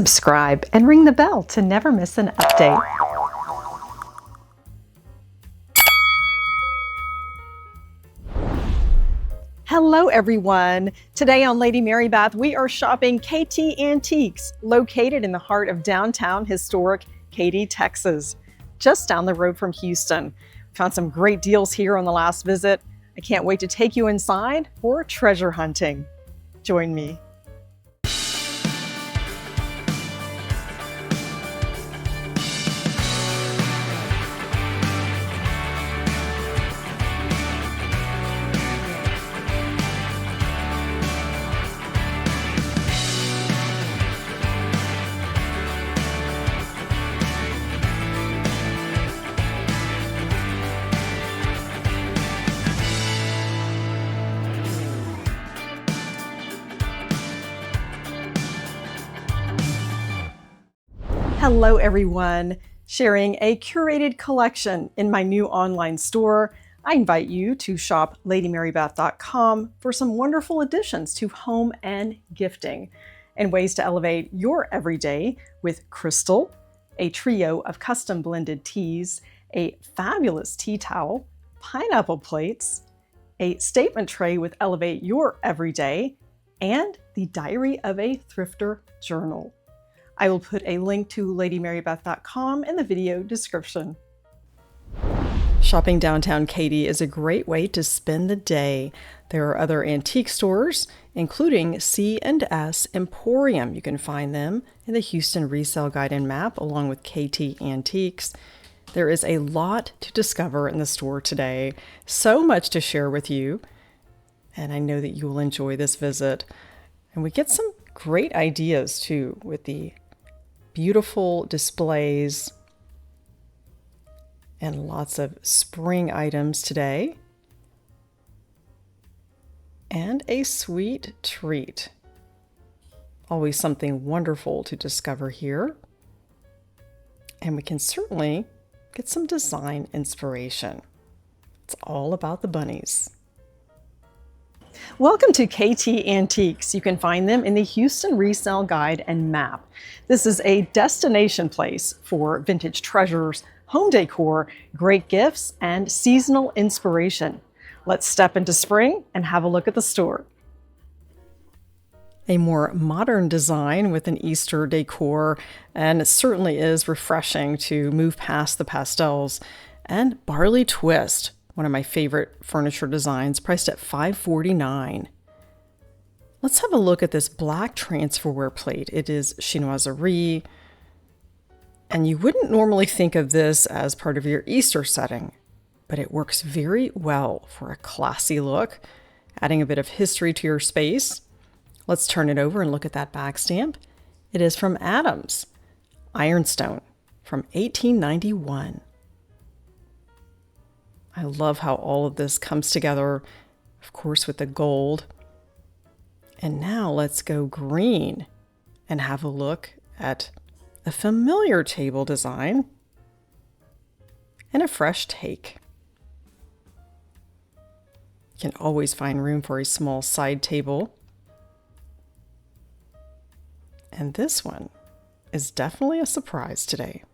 subscribe, and ring the bell to never miss an update. Hello everyone! Today on Lady Mary Beth, we are shopping Katy Antiques, located in the heart of downtown historic Katy, Texas, just down the road from Houston. Found some great deals here on the last visit. I can't wait to take you inside for treasure hunting. Join me. Hello everyone! Sharing a curated collection in my new online store. I invite you to shop ladymarybeth.com for some wonderful additions to home and gifting and ways to elevate your everyday with crystal, a trio of custom blended teas, a fabulous tea towel, pineapple plates, a statement tray with elevate your everyday, and the diary of a thrifter journal. I will put a link to ladymarybeth.com in the video description. Shopping downtown Katy is a great way to spend the day. There are other antique stores, including C&S Emporium. You can find them in the Houston Resale Guide and Map, along with Katy Antiques. There is a lot to discover in the store today, so much to share with you, and I know that you will enjoy this visit. And we get some great ideas too with the beautiful displays and lots of spring items today. And a sweet treat. Always something wonderful to discover here. And we can certainly get some design inspiration. It's all about the bunnies. Welcome to Katy Antiques. You can find them in the Houston Resale Guide and Map. This is a destination place for vintage treasures, home decor, great gifts, and seasonal inspiration. Let's step into spring and have a look at the store. A more modern design with an Easter decor, and it certainly is refreshing to move past the pastels. And Barley twist. One of my favorite furniture designs, priced at $5.49. Let's have a look at this black transferware plate. It is Chinoiserie, and you wouldn't normally think of this as part of your Easter setting, but it works very well for a classy look, adding a bit of history to your space. Let's turn it over and look at that back stamp. It is from Adams, Ironstone, from 1891. I love how all of this comes together, of course, with the gold. And now let's go green and have a look at a familiar table design and a fresh take. You can always find room for a small side table. And this one is definitely a surprise today.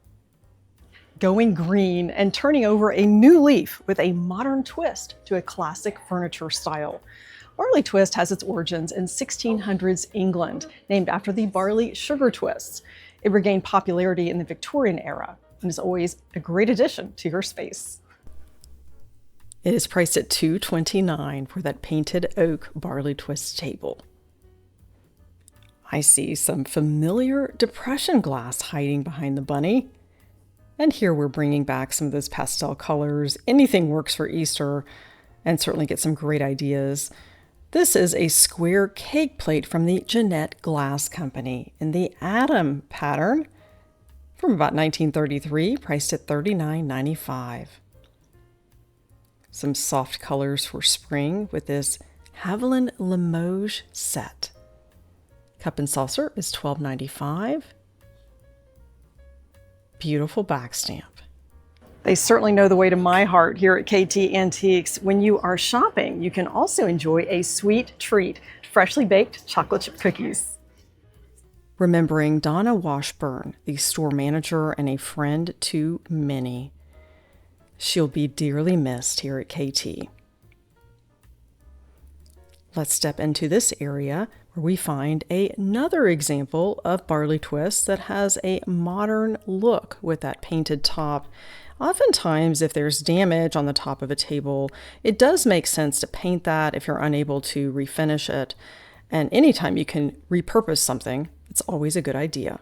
Going green and turning over a new leaf with a modern twist to a classic furniture style. Barley twist has its origins in 1600s England, named after the barley sugar twists. It regained popularity in the Victorian era and is always a great addition to your space. It is priced at $2.29 for that painted oak barley twist table. I see some familiar depression glass hiding behind the bunny. And here we're bringing back some of those pastel colors. Anything works for Easter, and certainly get some great ideas. This is a square cake plate from the Jeannette Glass Company in the Adam pattern from about 1933, priced at $39.95. Some soft colors for spring with this Haviland Limoges set. Cup and saucer is $12.95. Beautiful back stamp. They certainly know the way to my heart here at Katy Antiques. When you are shopping, you can also enjoy a sweet treat, freshly baked chocolate chip cookies. remembering Donna Washburn, the store manager and a friend to many. She'll be dearly missed here at Katy. Let's step into this area where we find another example of barley twist that has a modern look with that painted top. Oftentimes, if there's damage on the top of a table, it does make sense to paint that if you're unable to refinish it. And anytime you can repurpose something, it's always a good idea.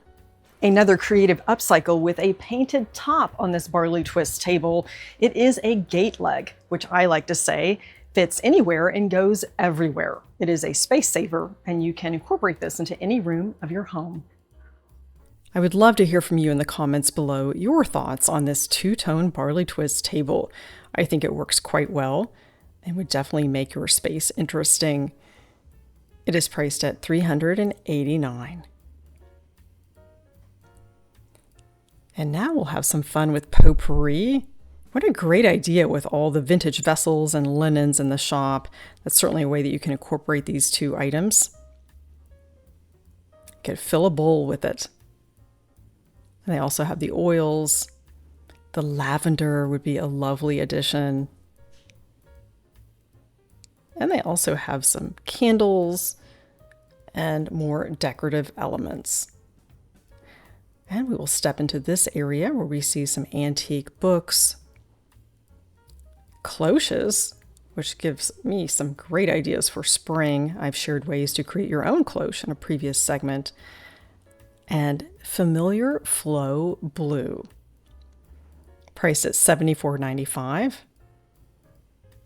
Another creative upcycle with a painted top on this barley twist table. It is a gate leg, which I like to say fits anywhere and goes everywhere. It is a space saver, and you can incorporate this into any room of your home. I would love to hear from you in the comments below your thoughts on this two-tone barley twist table. I think it works quite well and would definitely make your space interesting. It is priced at $389. And now we'll have some fun with potpourri. What a great idea with all the vintage vessels and linens in the shop. That's certainly a way that you can incorporate these two items. You could fill a bowl with it. And they also have the oils. The lavender would be a lovely addition. And they also have some candles and more decorative elements. And we will step into this area where we see some antique books, cloches, which gives me some great ideas for spring. I've shared ways to create your own cloche in a previous segment. And familiar flow blue, priced at $74.95,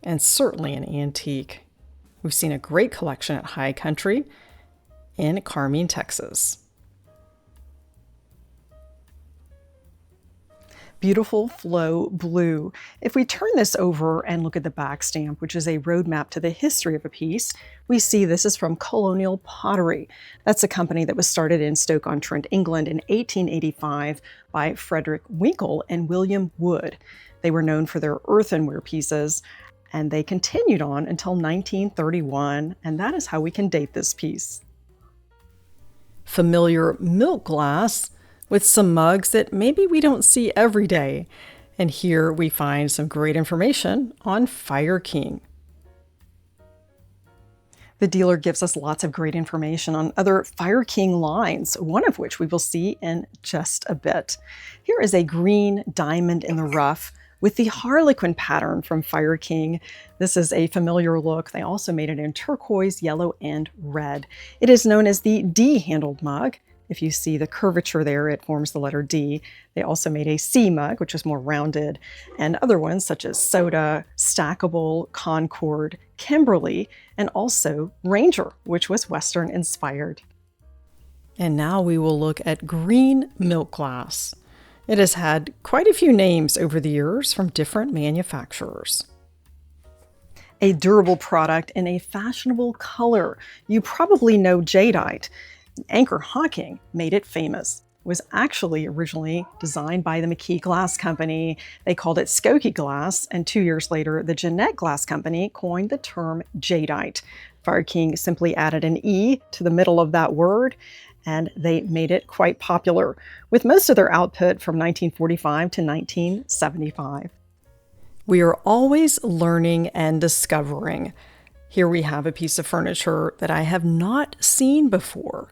and certainly an antique. We've seen a great collection at High Country in Carmine, Texas. Beautiful flow blue. If we turn this over and look at the back stamp, which is a roadmap to the history of a piece, we see this is from Colonial Pottery. That's a company that was started in Stoke-on-Trent, England in 1885 by Frederick Winkle and William Wood. They were known for their earthenware pieces, and they continued on until 1931, and that is how we can date this piece. Familiar milk glass with some mugs that maybe we don't see every day. And here we find some great information on Fire King. The dealer gives us lots of great information on other Fire King lines, one of which we will see in just a bit. Here is a green diamond in the rough with the Harlequin pattern from Fire King. This is a familiar look. They also made it in turquoise, yellow, and red. It is known as the D-handled mug. If you see the curvature there, it forms the letter D. They also made a C mug, which is more rounded, and other ones such as Soda, Stackable, Concord, Kimberly, and also Ranger, which was Western inspired. And now we will look at green milk glass. It has had quite a few names over the years from different manufacturers. A durable product in a fashionable color. You probably know Jadeite. Anchor Hawking made it famous. It was actually originally designed by the McKee Glass Company. They called it Skokie Glass, and 2 years later, the Jeanette Glass Company coined the term Jadeite. Fire King simply added an E to the middle of that word, and they made it quite popular, with most of their output from 1945 to 1975. We are always learning and discovering. Here we have a piece of furniture that I have not seen before.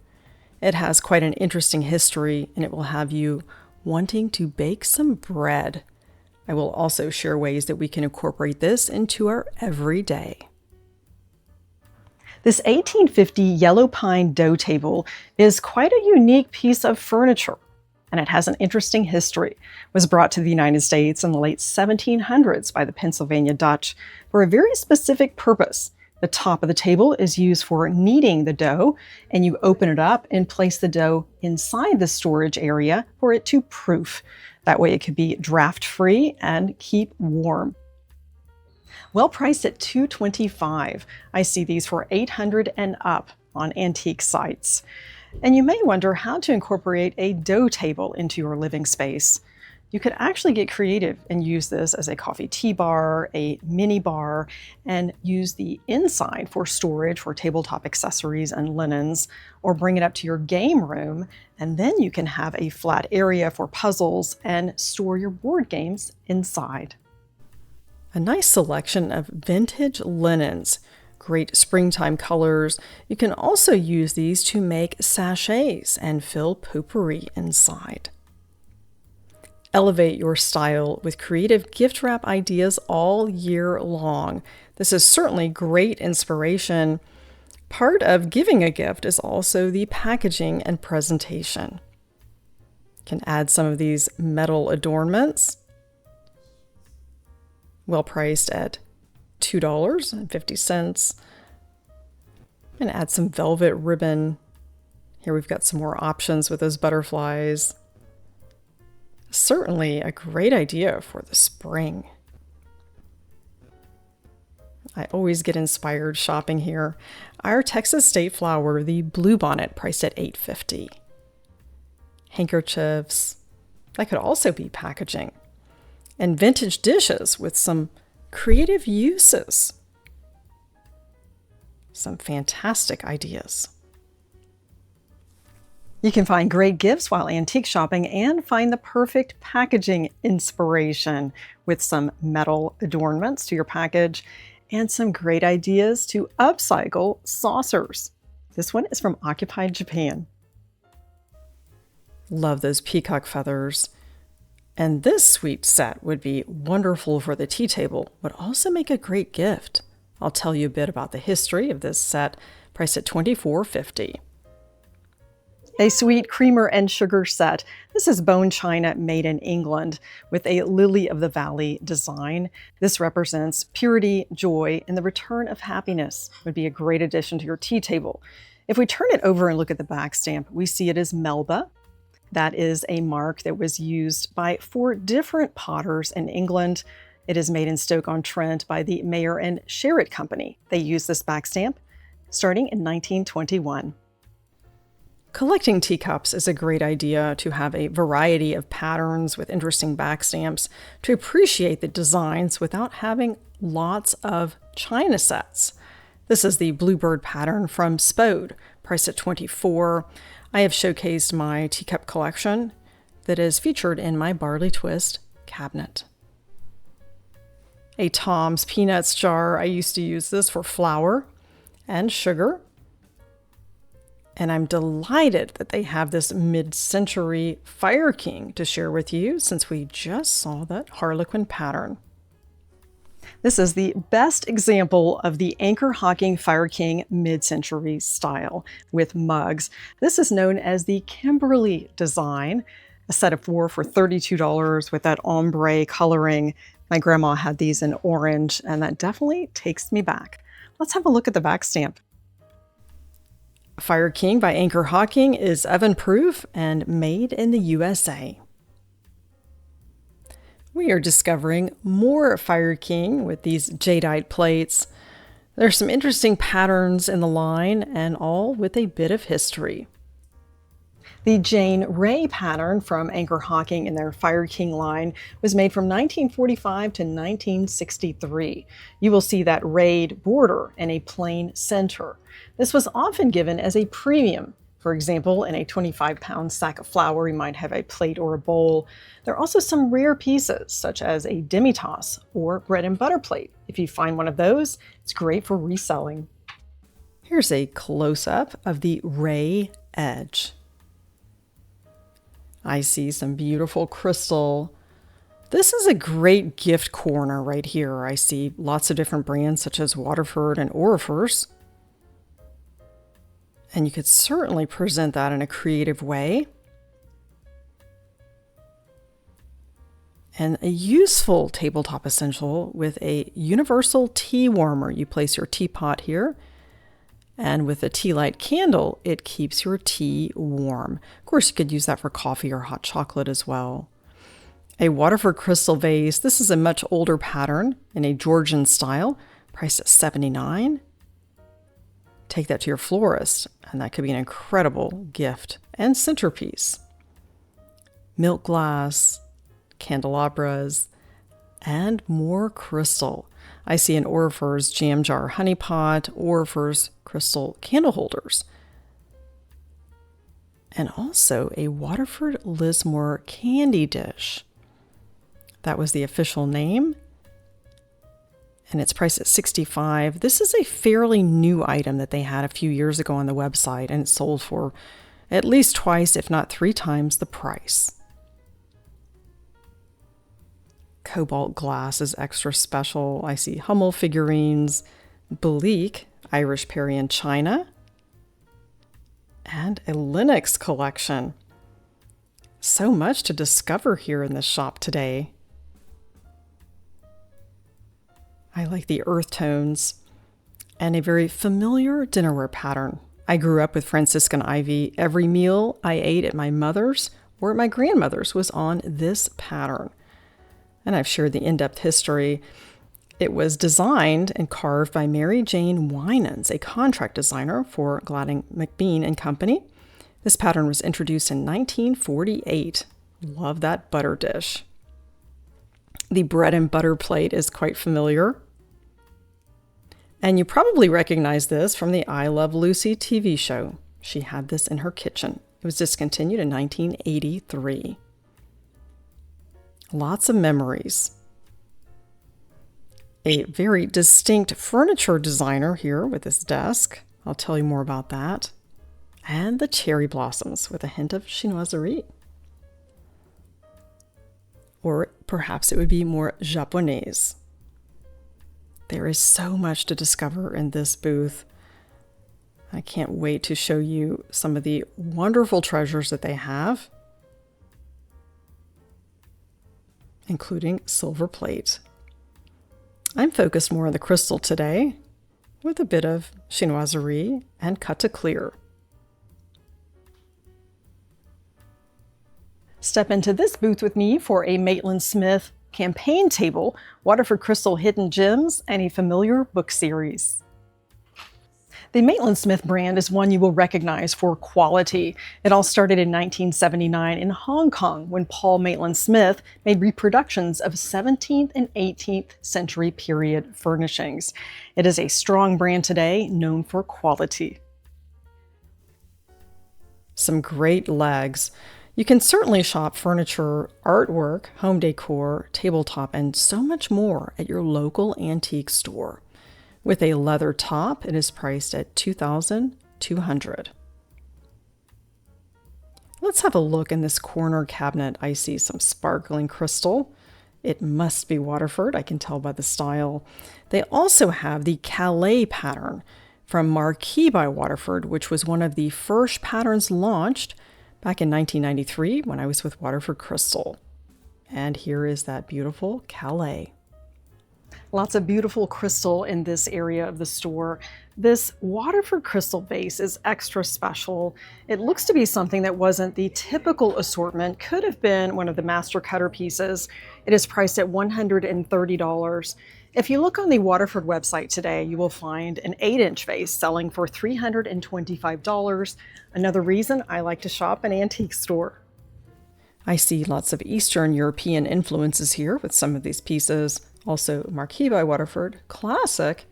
It has quite an interesting history, and it will have you wanting to bake some bread. I will also share ways that we can incorporate this into our everyday. This 1850 yellow pine dough table is quite a unique piece of furniture, and it has an interesting history. It was brought to the United States in the late 1700s by the Pennsylvania Dutch for a very specific purpose. The top of the table is used for kneading the dough, and you open it up and place the dough inside the storage area for it to proof. That way it could be draft-free and keep warm. Well priced at $225. I see these for $800 and up on antique sites. And you may wonder how to incorporate a dough table into your living space. You could actually get creative and use this as a coffee tea bar, a mini bar, and use the inside for storage for tabletop accessories and linens, or bring it up to your game room, and then you can have a flat area for puzzles and store your board games inside. A nice selection of vintage linens, great springtime colors. You can also use these to make sachets and fill potpourri inside. Elevate your style with creative gift wrap ideas all year long. This is certainly great inspiration. Part of giving a gift is also the packaging and presentation. You can add some of these metal adornments, well priced at $2.50, and add some velvet ribbon. Here we've got some more options with those butterflies. Certainly a great idea for the spring. I always get inspired shopping here. Our Texas State flower, the bluebonnet, priced at $8.50. Handkerchiefs, that could also be packaging. And vintage dishes with some creative uses. Some fantastic ideas. You can find great gifts while antique shopping and find the perfect packaging inspiration with some metal adornments to your package and some great ideas to upcycle saucers. This one is from Occupied Japan. Love those peacock feathers. And this sweet set would be wonderful for the tea table, but also make a great gift. I'll tell you a bit about the history of this set, priced at $24.50. A sweet creamer and sugar set. This is bone china made in England with a lily of the valley design. This represents purity, joy, and the return of happiness. Would be a great addition to your tea table. If we turn it over and look at the back stamp, we see it as Melba. That is a mark that was used by 4 different potters in England. It is made in Stoke-on-Trent by the Mayer and Sherritt Company. They used this back stamp starting in 1921. Collecting teacups is a great idea to have a variety of patterns with interesting back stamps to appreciate the designs without having lots of china sets. This is the Bluebird pattern from Spode, priced at $24. I have showcased my teacup collection that is featured in my Barley Twist cabinet. A Tom's Peanuts jar. I used to use this for flour and sugar. And I'm delighted that they have this mid-century Fire King to share with you since we just saw that Harlequin pattern. This is the best example of the anchor hocking Fire King mid-century style with mugs. This is known as the Kimberly design, a set of 4 for $32 with that ombre coloring. My grandma had these in orange, and that definitely takes me back. Let's have a look at the back stamp. Fire King by Anchor Hocking is oven-proof and made in the USA. We are discovering more Fire King with these Jadeite plates. There's some interesting patterns in the line and all with a bit of history. The Jane Ray pattern from Anchor Hocking in their Fire King line was made from 1945 to 1963. You will see that rayed border and a plain center. This was often given as a premium. For example, in a 25-pound sack of flour, you might have a plate or a bowl. There are also some rare pieces, such as a demi-tasse or bread and butter plate. If you find one of those, it's great for reselling. Here's a close-up of the ray edge. I see some beautiful crystal. This is a great gift corner right here. I see lots of different brands such as Waterford and Orrefors. And you could certainly present that in a creative way. And a useful tabletop essential with a universal tea warmer. You place your teapot here, and with a tea light candle, it keeps your tea warm. Of course, you could use that for coffee or hot chocolate as well. A Waterford crystal vase. This is a much older pattern in a Georgian style, priced at $79. Take that to your florist, and that could be an incredible gift and centerpiece. Milk glass, candelabras, and more crystal. I see an Orrefors jam jar honey pot, Orrefors crystal candle holders, and also a Waterford Lismore candy dish. That was the official name, and it's priced at $65. This is a fairly new item that they had a few years ago on the website, and it sold for at least twice, if not 3 times the price. Cobalt glass is extra special. I see Hummel figurines, Bleak, Irish Parian china, and a Lenox collection. So much to discover here in this shop today. I like the earth tones and a very familiar dinnerware pattern. I grew up with Franciscan ivy. Every meal I ate at my mother's or at my grandmother's was on this pattern. And I've shared the in-depth history. It was designed and carved by Mary Jane Winans, a contract designer for Gladding McBean and Company. This pattern was introduced in 1948. Love that butter dish. The bread and butter plate is quite familiar. And you probably recognize this from the I Love Lucy TV show. She had this in her kitchen. It was discontinued in 1983. Lots of memories. A very distinct furniture designer here with this desk. I'll tell you more about that. And the cherry blossoms with a hint of chinoiserie. Or perhaps it would be more Japanese. There is so much to discover in this booth. I can't wait to show you some of the wonderful treasures that they have, including silver plate. I'm focused more on the crystal today, with a bit of chinoiserie and cut to clear. Step into this booth with me for a Maitland Smith campaign table, Waterford Crystal Hidden Gems, and a familiar book series. The Maitland Smith brand is one you will recognize for quality. It all started in 1979 in Hong Kong when Paul Maitland Smith made reproductions of 17th and 18th century period furnishings. It is a strong brand today, known for quality. Some great legs. You can certainly shop furniture, artwork, home decor, tabletop, and so much more at your local antique store. With a leather top, it is priced at $2,200. Let's have a look in this corner cabinet. I see some sparkling crystal. It must be Waterford, I can tell by the style. They also have the Calais pattern from Marquis by Waterford, which was one of the first patterns launched back in 1993 when I was with Waterford Crystal. And here is that beautiful Calais. Lots of beautiful crystal in this area of the store. This Waterford crystal vase is extra special. It looks to be something that wasn't the typical assortment, could have been one of the master cutter pieces. It is priced at $130. If you look on the Waterford website today, you will find an 8-inch vase selling for $325. Another reason I like to shop an antique store. I see lots of Eastern European influences here with some of these pieces. Also Marquis by Waterford, classic,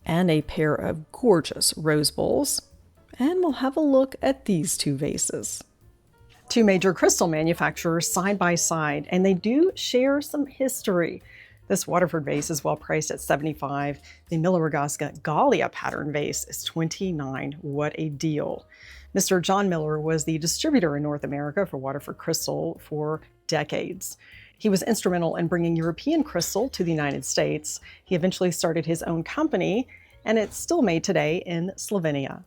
and a pair of gorgeous rose bowls. And we'll have a look at these two vases. Two major crystal manufacturers side by side, and they do share some history. This Waterford vase is well priced at $75. The Rogaska Gallia pattern vase is $29. What a deal. Mr. John Miller was the distributor in North America for Waterford Crystal for decades. He was instrumental in bringing European crystal to the United States. He eventually started his own company, and it's still made today in Slovenia.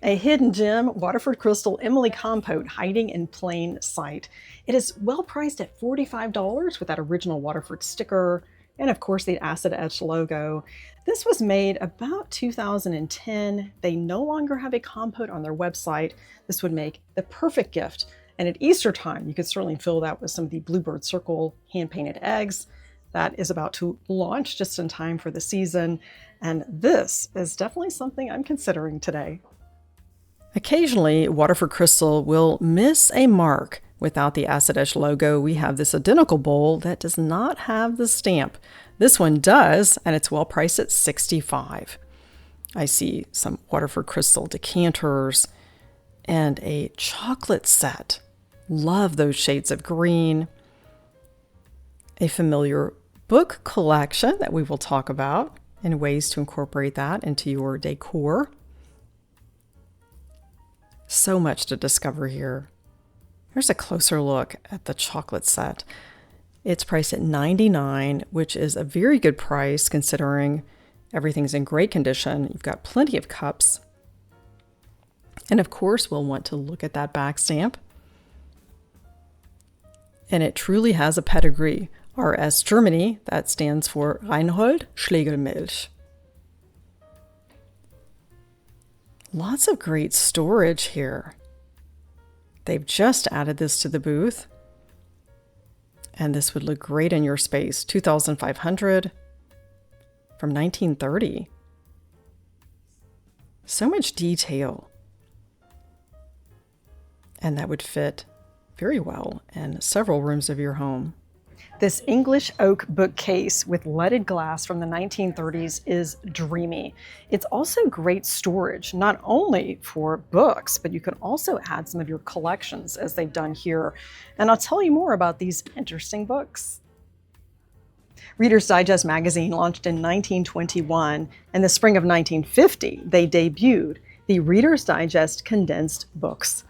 A hidden gem, Waterford Crystal Emily Compote, hiding in plain sight. It is well priced at $45 with that original Waterford sticker, and of course the acid etched logo. This was made about 2010. They no longer have a compote on their website. This would make the perfect gift. And at Easter time, you could certainly fill that with some of the Bluebird Circle hand-painted eggs. That is about to launch just in time for the season. And this is definitely something I'm considering today. Occasionally, Waterford Crystal will miss a mark Without the Acedesh logo, we have this identical bowl that does not have the stamp. This one does, and it's well priced at $65. I see some Waterford crystal decanters and a chocolate set. Love those shades of green. A familiar book collection that we will talk about and ways to incorporate that into your decor. So much to discover here. Here's a closer look at the chocolate set. It's priced at $99, which is a very good price considering everything's in great condition. You've got plenty of cups. And of course, we'll want to look at that back stamp. And it truly has a pedigree. RS Germany, that stands for Reinhold Schlegelmilch. Lots of great storage here. They've just added this to the booth. And this would look great in your space. 2,500 from 1930. So much detail. And that would fit very well in several rooms of your home. This English oak bookcase with leaded glass from the 1930s is Dreamy. It's also great storage, not only for books, but you can also add some of your collections as they've done here. And I'll tell you more about these interesting books. Reader's Digest magazine launched in 1921. In the spring of 1950, they debuted the Reader's Digest condensed books,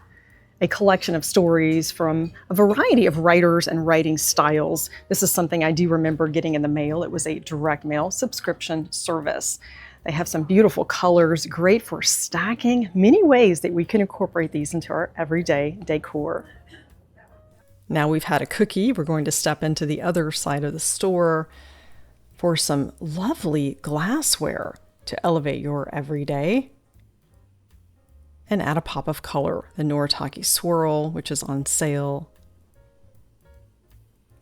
a collection of stories from a variety of writers and writing styles. This is something I do remember getting in the mail. It was a direct mail subscription service. They have some beautiful colors, great for stacking, many ways that we can incorporate these into our everyday decor. Now we've had a cookie, we're going to step into the other side of the store for some lovely glassware to elevate your everyday. And add a pop of color. The Noritake Swirl, which is on sale.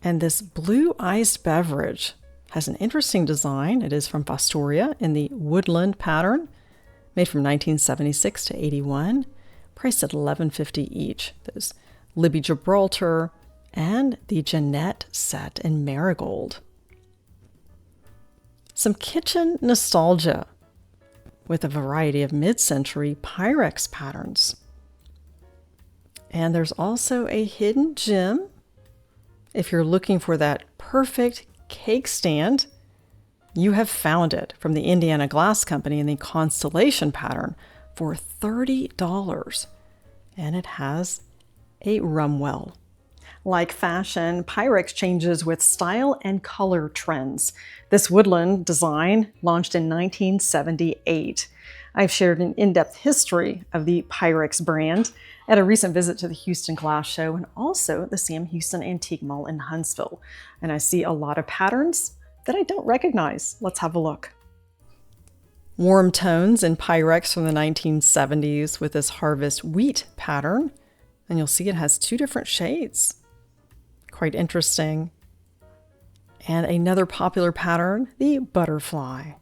And this blue iced beverage has an interesting design. It is from Fostoria in the woodland pattern, made from 1976 to 81, priced at $11.50 each. There's Libby Gibraltar and the Jeanette set in marigold. Some kitchen nostalgia with a variety of mid-century Pyrex patterns. And there's also a hidden gem. If you're looking for that perfect cake stand, you have found it from the Indiana Glass Company in the Constellation pattern for $30. And it has a rum well. Like fashion, Pyrex changes with style and color trends. This woodland design launched in 1978. I've shared an in-depth history of the Pyrex brand at a recent visit to the Houston Glass Show and also the Sam Houston Antique Mall in Huntsville. And I see a lot of patterns that I don't recognize. Let's have a look. Warm tones in Pyrex from the 1970s with this harvest wheat pattern. And you'll see it has two different shades. Quite interesting. And another popular pattern, the butterfly.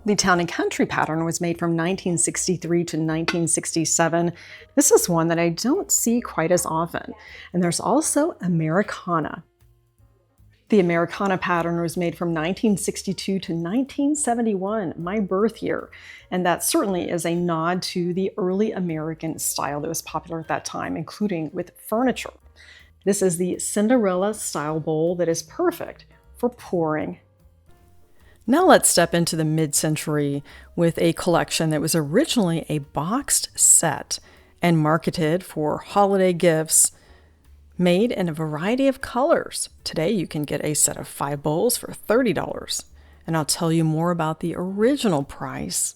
The Town and Country pattern was made from 1963 to 1967. This is one that I don't see quite as often. And there's also Americana. The Americana pattern was made from 1962 to 1971, my birth year. And that certainly is a nod to the early American style that was popular at that time, including with furniture. This is the Cinderella style bowl that is perfect for pouring. Now let's step into the mid-century with a collection that was originally a boxed set and marketed for holiday gifts, made in a variety of colors. Today you can get a set of 5 bowls for $30. And I'll tell you more about the original price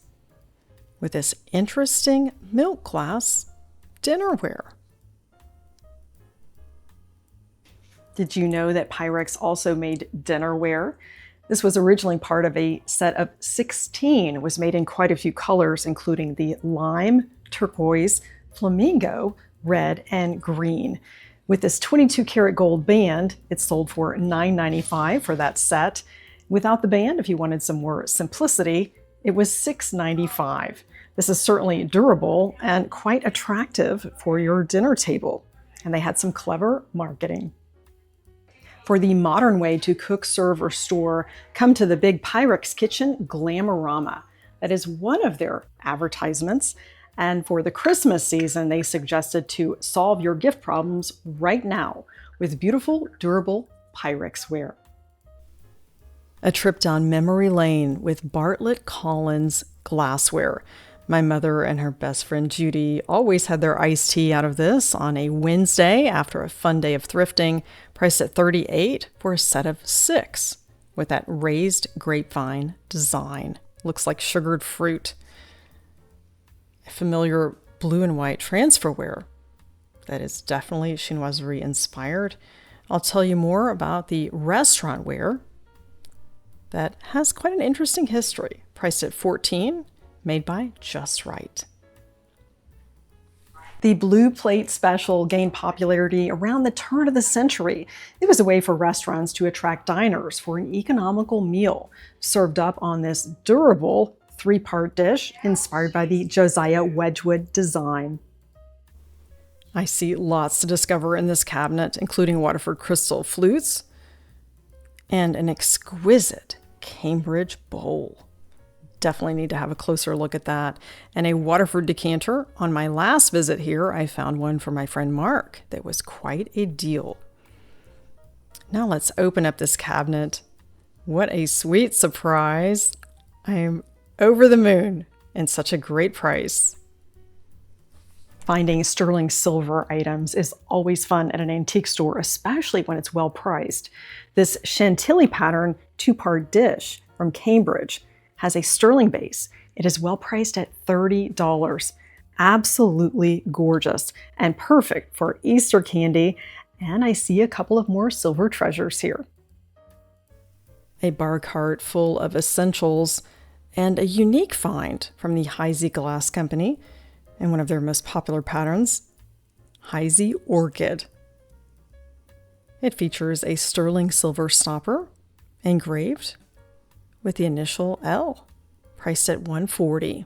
with this interesting milk glass dinnerware. Did you know that Pyrex also made dinnerware? This was originally part of a set of 16. It was made in quite a few colors, including the lime, turquoise, flamingo, red, and green. With this 22 karat gold band, it sold for $9.95 for that set. Without the band, if you wanted some more simplicity, it was $6.95. This is certainly durable and quite attractive for your dinner table. And they had some clever marketing. For the modern way to cook, serve, or store, come to the big Pyrex kitchen Glamorama. That is one of their advertisements. And for the Christmas season, they suggested to solve your gift problems right now with beautiful, durable Pyrex ware. A trip down memory lane with Bartlett Collins glassware. My mother and her best friend Judy always had their iced tea out of this on a Wednesday after a fun day of thrifting, priced at $38 for a set of 6 with that raised grapevine design. Looks like sugared fruit. A familiar blue and white transferware that is definitely Chinoiserie inspired. I'll tell you more about the restaurant ware that has quite an interesting history, priced at $14, made by Just Right. The blue plate special gained popularity around the turn of the century. It was a way for restaurants to attract diners for an economical meal, served up on this durable 3-part dish inspired by the Josiah Wedgwood design. I see lots to discover in this cabinet, including Waterford crystal flutes and an exquisite Cambridge bowl. Definitely need to have a closer look at that. And a Waterford decanter. On my last visit here, I found one for my friend Mark that was quite a deal. Now let's open up this cabinet. What a sweet surprise. I am over the moon and such a great price. Finding sterling silver items is always fun at an antique store, especially when it's well priced. This Chantilly pattern 2-part dish from Cambridge has a sterling base. It is well priced at $30. Absolutely gorgeous and perfect for Easter candy. And I see a couple of more silver treasures here. A bar cart full of essentials and a unique find from the Heisey Glass Company and one of their most popular patterns, Heisey Orchid. It features a sterling silver stopper engraved with the initial L, priced at $140.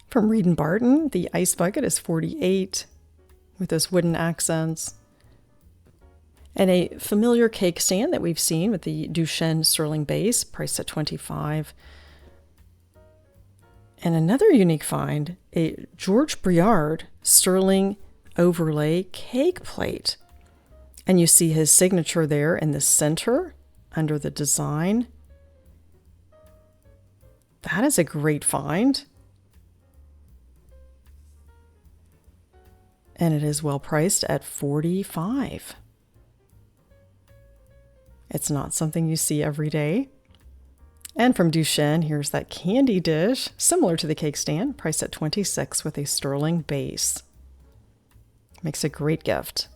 From Reed & Barton, the ice bucket is $48 with those wooden accents. And a familiar cake stand that we've seen with the Duchenne sterling base, priced at $25. And another unique find, a George Briard sterling overlay cake plate. And you see his signature there in the center under the design. That is a great find. And it is well priced at $45. It's not something you see every day. And from Duchenne, here's that candy dish, similar to the cake stand, priced at $26 with a sterling base. Makes a great gift.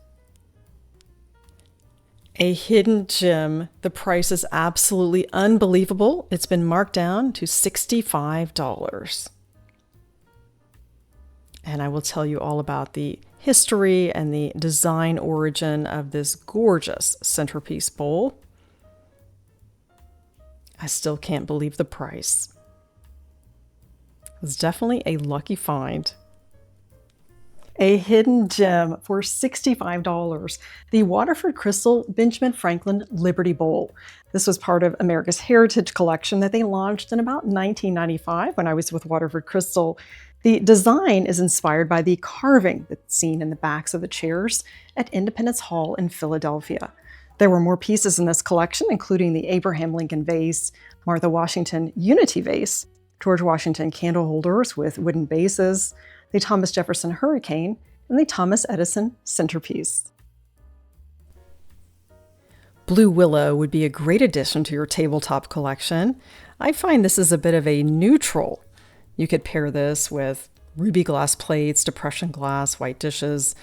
A hidden gem. The price is absolutely unbelievable. It's been marked down to $65. And I will tell you all about the history and the design origin of this gorgeous centerpiece bowl. I still can't believe the price. It was definitely a lucky find. A hidden gem for $65. The Waterford Crystal Benjamin Franklin Liberty Bowl. This was part of America's Heritage Collection that they launched in about 1995 when I was with Waterford Crystal. The design is inspired by the carving that's seen in the backs of the chairs at Independence Hall in Philadelphia. There were more pieces in this collection, including the Abraham Lincoln vase, Martha Washington Unity vase, George Washington candle holders with wooden bases, the Thomas Jefferson Hurricane, and the Thomas Edison centerpiece. Blue Willow would be a great addition to your tabletop collection. I find this is a bit of a neutral. You could pair this with ruby glass plates, depression glass, white dishes,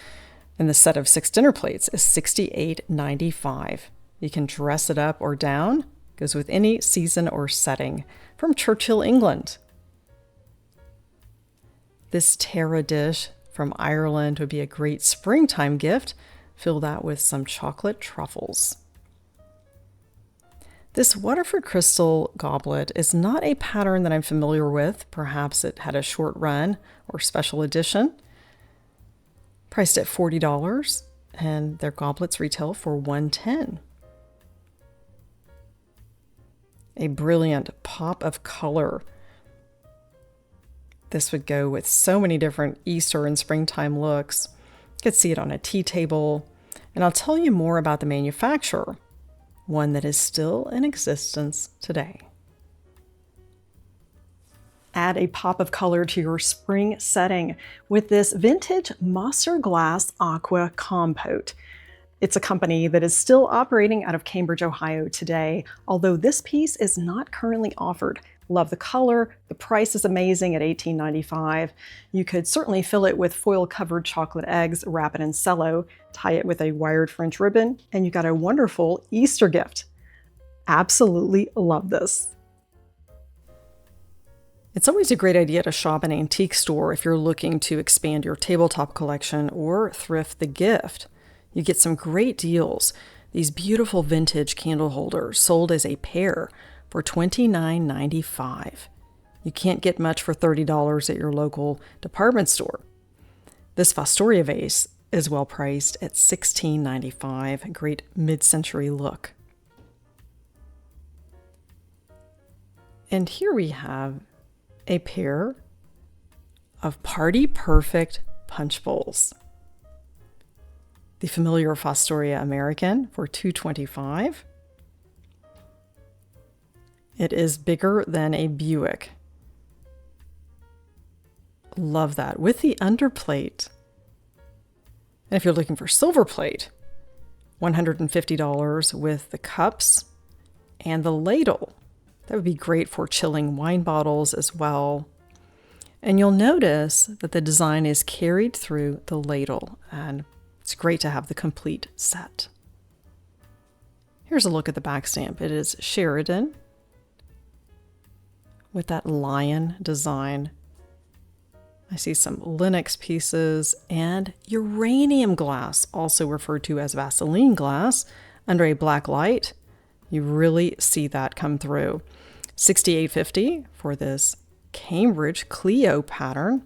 and the set of 6 dinner plates is $68.95. You can dress it up or down. Goes with any season or setting. From Churchill, England. This Tara dish from Ireland would be a great springtime gift. Fill that with some chocolate truffles. This Waterford crystal goblet is not a pattern that I'm familiar with. Perhaps it had a short run or special edition. priced at $40, and their goblets retail for $110. A brilliant pop of color. This would go with so many different Easter and springtime looks. You could see it on a tea table, and I'll tell you more about the manufacturer, one that is still in existence today. Add a pop of color to your spring setting with this vintage Mosser Glass Aqua Compote. It's a company that is still operating out of Cambridge, Ohio today, although this piece is not currently offered. Love the color. The price is amazing at $18.95. You could certainly fill it with foil-covered chocolate eggs, wrap it in cello, tie it with a wired French ribbon, and you got a wonderful Easter gift. Absolutely love this. It's always a great idea to shop an antique store if you're looking to expand your tabletop collection or thrift the gift. You get some great deals. These beautiful vintage candle holders sold as a pair for $29.95. You can't get much for $30 at your local department store. This Fostoria vase is well priced at $16.95. Great mid-century look. And here we have a pair of Party Perfect punch bowls. The familiar Fostoria American for $2.25. It is bigger than a Buick. Love that, with the underplate. And if you're looking for silver plate, $150 with the cups and the ladle. That would be great for chilling wine bottles as well. And you'll notice that the design is carried through the ladle, and it's great to have the complete set. Here's a look at the back stamp. It is Sheridan with that lion design. I see some Lenox pieces and uranium glass, also referred to as Vaseline glass, under a black light. You really see that come through. $68.50 for this Cambridge Clio pattern.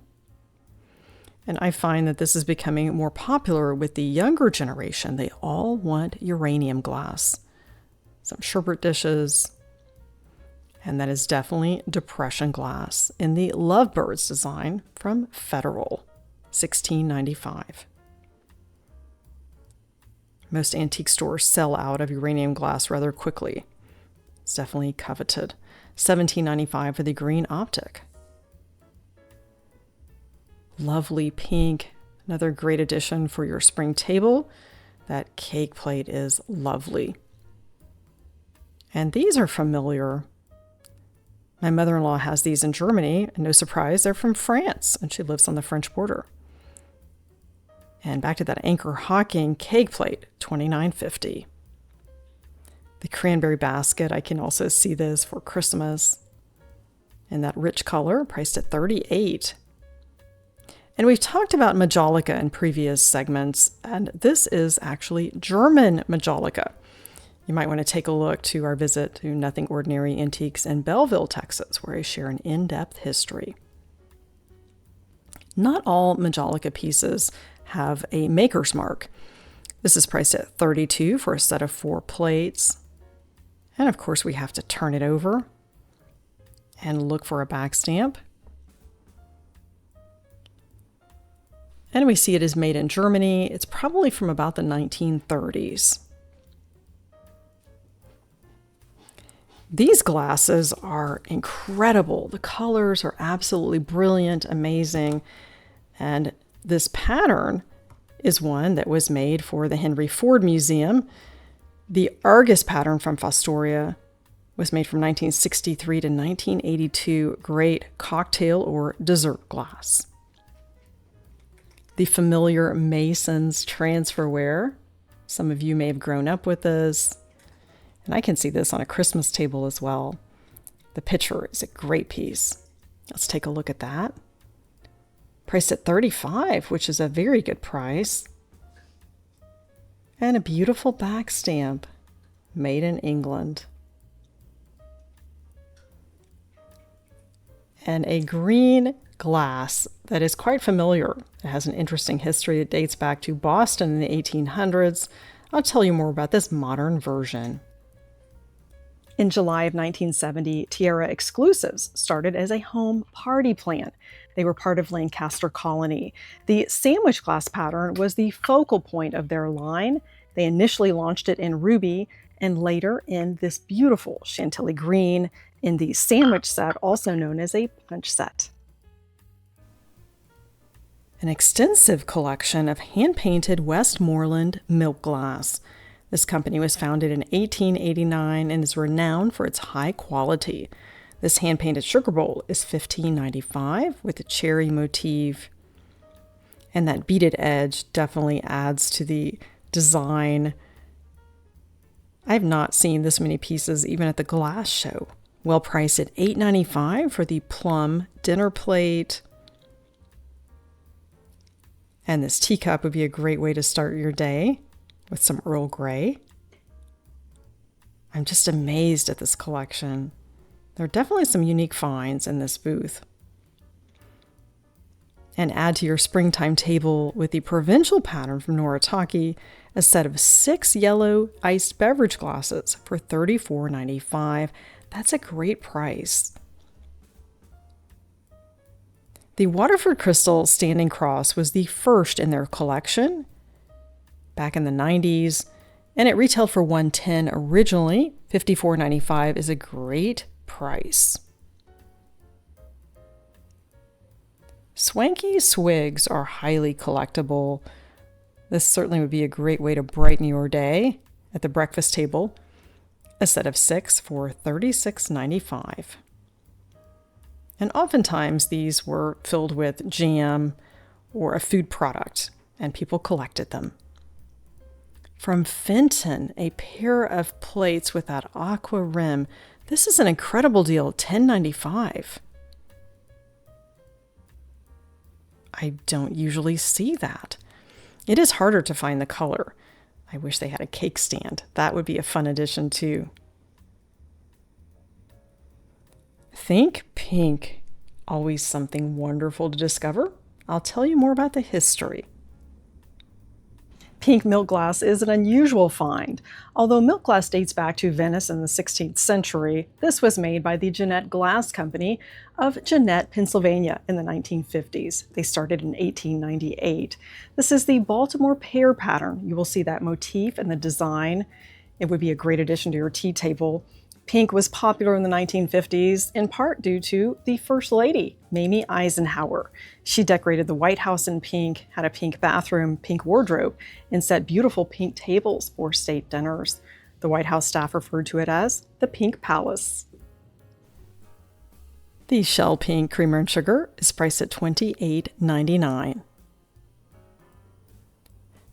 And I find that this is becoming more popular with the younger generation. They all want uranium glass. Some sherbet dishes. And that is definitely depression glass in the Lovebirds design from Federal, $16.95. Most antique stores sell out of uranium glass rather quickly. It's definitely coveted. $17.95 for the green optic. Lovely pink, another great addition for your spring table. That cake plate is lovely. And these are familiar. My mother-in-law has these in Germany, and no surprise, they're from France, and she lives on the French border. And back to that Anchor Hocking cake plate, $29.50. The cranberry basket, I can also see this for Christmas. In that rich color, priced at $38. And we've talked about Majolica in previous segments, and this is actually German Majolica. You might want to take a look to our visit to Nothing Ordinary Antiques in Belleville, Texas, where I share an in-depth history. Not all Majolica pieces have a maker's mark. This is priced at $32 for a set of 4 plates. And of course, we have to turn it over and look for a back stamp. And we see it is made in Germany. It's probably from about the 1930s. These glasses are incredible. The colors are absolutely brilliant, amazing. And this pattern is one that was made for the Henry Ford Museum. The Argus pattern from Fostoria was made from 1963 to 1982. Great cocktail or dessert glass. The familiar Mason's transferware. Some of you may have grown up with this. And I can see this on a Christmas table as well. The picture is a great piece. Let's take a look at that. Priced at $35, which is a very good price. And a beautiful back stamp, made in England. And a green glass that is quite familiar. It has an interesting history. It dates back to Boston in the 1800s. I'll tell you more about this modern version. In July of 1970, Tiara Exclusives started as a home party plant. They were part of Lancaster Colony. The sandwich glass pattern was the focal point of their line. They initially launched it in ruby and later in this beautiful Chantilly green in the sandwich set, also known as a punch set. An extensive collection of hand-painted Westmoreland milk glass. This company was founded in 1889 and is renowned for its high quality. This hand-painted sugar bowl is $15.95 with a cherry motif. And that beaded edge definitely adds to the design. I have not seen this many pieces even at the glass show. Well priced at $8.95 for the plum dinner plate. And this teacup would be a great way to start your day with some Earl Grey. I'm just amazed at this collection. There are definitely some unique finds in this booth. And add to your springtime table with the provincial pattern from Noritake, a set of 6 yellow iced beverage glasses for $34.95. That's a great price. The Waterford Crystal Standing Cross was the first in their collection back in the 90s, and it retailed for $110 originally. $54.95 is a great price. Swanky swigs are highly collectible. This certainly would be a great way to brighten your day at the breakfast table. A set of 6 for $36.95. And oftentimes these were filled with jam or a food product, and people collected them. From Fenton, a pair of plates with that aqua rim. This is an incredible deal, $10.95. I don't usually see that. It is harder to find the color. I wish they had a cake stand. That would be a fun addition too. Think pink. Always something wonderful to discover. I'll tell you more about the history. Pink milk glass is an unusual find. Although milk glass dates back to Venice in the 16th century, this was made by the Jeannette Glass Company of Jeannette, Pennsylvania in the 1950s. They started in 1898. This is the Baltimore pear pattern. You will see that motif and the design. It would be a great addition to your tea table. Pink was popular in the 1950s, in part due to the First Lady, Mamie Eisenhower. She decorated the White House in pink, had a pink bathroom, pink wardrobe, and set beautiful pink tables for state dinners. The White House staff referred to it as the Pink Palace. The Shell Pink Creamer and Sugar is priced at $28.99.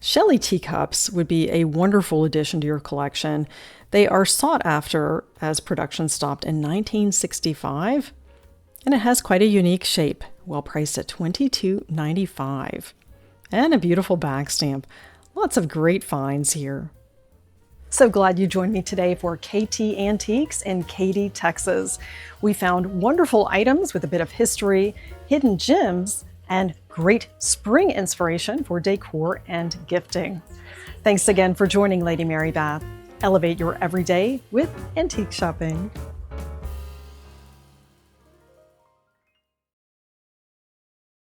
Shelley teacups would be a wonderful addition to your collection. They are sought after as production stopped in 1965, and it has quite a unique shape, well priced at $22.95. And a beautiful back stamp. Lots of great finds here. So glad you joined me today for KT Antiques in Katy, Texas. We found wonderful items with a bit of history, hidden gems, and great spring inspiration for decor and gifting. Thanks again for joining Lady Mary Bath. Elevate your everyday with antique shopping.